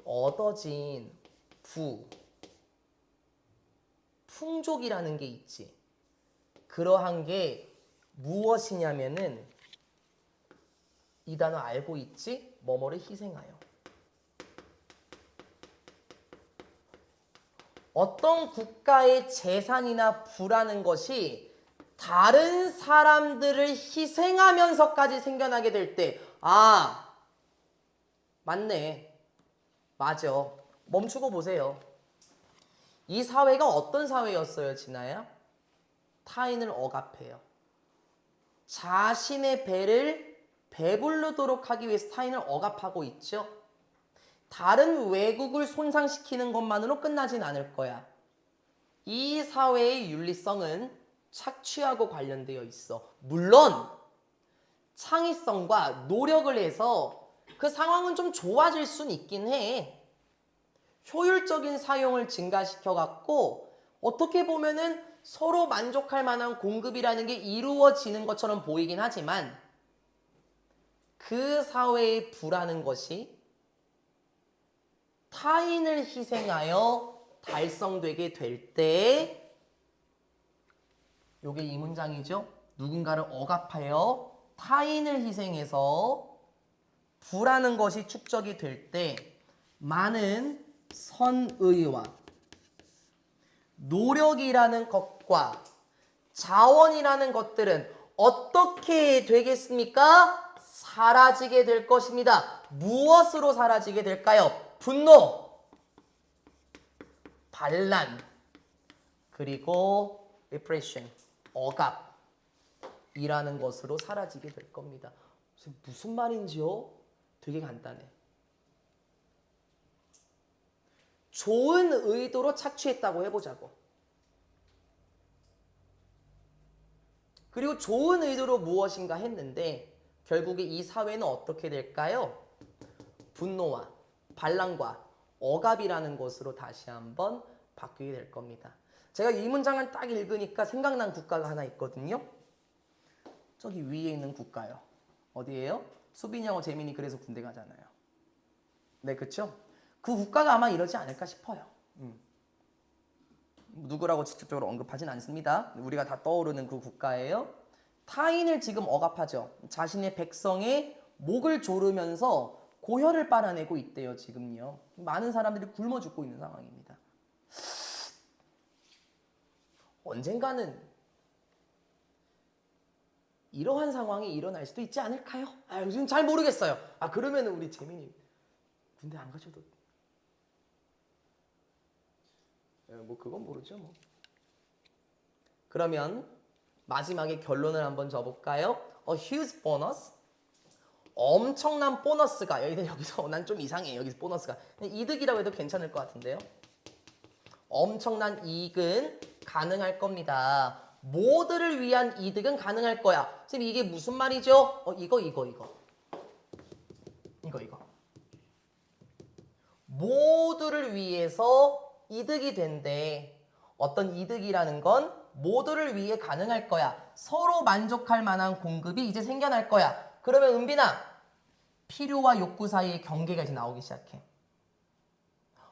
얻어진 풍족이라는 게 있지. 그러한 게 무엇이냐면은 이 단어 알고 있지? 뭐뭐를 희생하여. 어떤 국가의 재산이나 부라는 것이 다른 사람들을 희생하면서까지 생겨나게 될 때, 맞네. 맞아. 멈추고 보세요. 이 사회가 어떤 사회였어요, 진아야? 타인을 억압해요. 자신의 배를 배부르도록 하기 위해서 타인을 억압하고 있죠. 다른 외국을 손상시키는 것만으로 끝나진 않을 거야. 이 사회의 윤리성은 착취하고 관련되어 있어. 물론 창의성과 노력을 해서 그 상황은 좀 좋아질 순 있긴 해. 효율적인 사용을 증가시켜 갖고 어떻게 보면은 서로 만족할 만한 공급이라는 게 이루어지는 것처럼 보이긴 하지만 그 사회에 불하는 것이 타인을 희생하여 달성되게 될 때, 요게 이 문장이죠. 누군가를 억압하여 타인을 희생해서 불하는 것이 축적이 될 때 많은 선의와 노력이라는 것과 자원이라는 것들은 어떻게 되겠습니까? 사라지게 될 것입니다. 무엇으로 사라지게 될까요? 분노, 반란, 그리고 repression, 억압이라는 것으로 사라지게 될 겁니다. 무슨 말인지요? 되게 간단해. 좋은 의도로 착취했다고 해보자고. 그리고 좋은 의도로 무엇인가 했는데 결국에 이 사회는 어떻게 될까요? 분노와 반란과 억압이라는 것으로 다시 한번 바뀌게 될 겁니다. 제가 이 문장을 딱 읽으니까 생각난 국가가 하나 있거든요. 저기 위에 있는 국가요. 어디예요? 수빈이하고 재민이 그래서 군대 가잖아요. 네, 그쵸? 그 국가가 아마 이러지 않을까 싶어요. 누구라고 직접적으로 언급하진 않습니다. 우리가 다 떠오르는 그 국가예요. 타인을 지금 억압하죠. 자신의 백성의 목을 조르면서 고혈을 빨아내고 있대요. 지금요. 많은 사람들이 굶어 죽고 있는 상황입니다. 언젠가는 이러한 상황이 일어날 수도 있지 않을까요? 요즘 잘 모르겠어요. 그러면 우리 재민이 군대 안 가셔도 뭐 그건 모르죠 뭐. 그러면 마지막에 결론을 한번 줘볼까요? A huge bonus. 엄청난 보너스가 여기서 난 좀 이상해. 여기서 보너스가 이득이라고 해도 괜찮을 것 같은데요. 엄청난 이익은 가능할 겁니다. 모두를 위한 이득은 가능할 거야. 선생님 이게 무슨 말이죠? 이거. 모두를 위해서 이득이 된대. 어떤 이득이라는 건 모두를 위해 가능할 거야. 서로 만족할 만한 공급이 이제 생겨날 거야. 그러면 은빈아, 필요와 욕구 사이의 경계가 이제 나오기 시작해.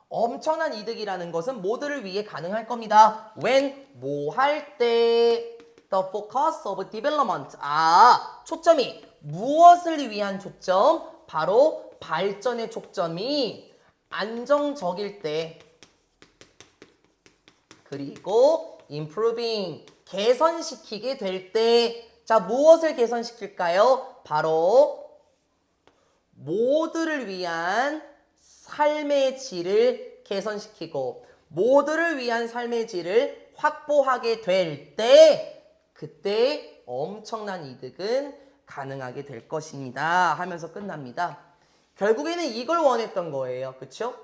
엄청난 이득이라는 것은 모두를 위해 가능할 겁니다. When? 뭐 할 때? The focus of development. 초점이 무엇을 위한 초점? 바로 발전의 초점이 안정적일 때. 그리고 improving, 개선시키게 될 때. 자, 무엇을 개선시킬까요? 바로 모두를 위한 삶의 질을 개선시키고 모두를 위한 삶의 질을 확보하게 될 때 그때 엄청난 이득은 가능하게 될 것입니다 하면서 끝납니다. 결국에는 이걸 원했던 거예요. 그쵸?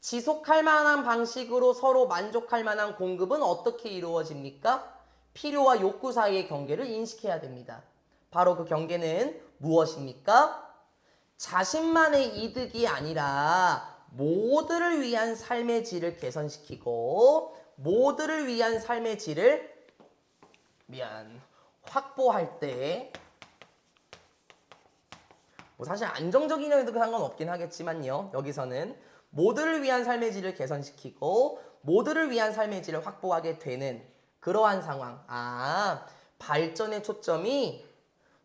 지속할 만한 방식으로 서로 만족할 만한 공급은 어떻게 이루어집니까? 필요와 욕구 사이의 경계를 인식해야 됩니다. 바로 그 경계는 무엇입니까? 자신만의 이득이 아니라 모두를 위한 삶의 질을 개선시키고 모두를 위한 삶의 질을 확보할 때 사실 안정적인 여유도 상관없긴 하겠지만요. 여기서는 모두를 위한 삶의 질을 개선시키고 모두를 위한 삶의 질을 확보하게 되는 그러한 상황. 발전의 초점이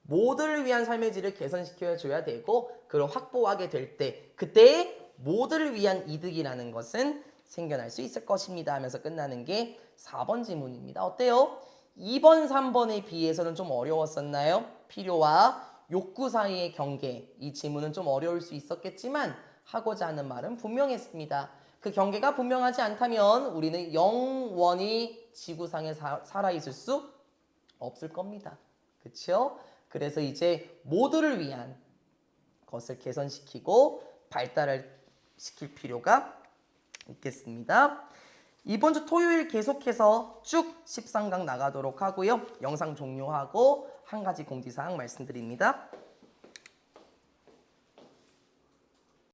모두를 위한 삶의 질을 개선시켜줘야 되고 그걸 확보하게 될 때 그때 모두를 위한 이득이라는 것은 생겨날 수 있을 것입니다 하면서 끝나는 게 4번 지문입니다. 어때요? 2번, 3번에 비해서는 좀 어려웠었나요? 필요와 욕구 사이의 경계. 이 지문은 좀 어려울 수 있었겠지만 하고자 하는 말은 분명했습니다. 그 경계가 분명하지 않다면 우리는 영원히 지구상에 살아있을 수 없을 겁니다. 그쵸? 그래서 이제 모두를 위한 것을 개선시키고 발달을 시킬 필요가 있겠습니다. 이번 주 토요일 계속해서 쭉 13강 나가도록 하고요. 영상 종료하고 한 가지 공지사항 말씀드립니다.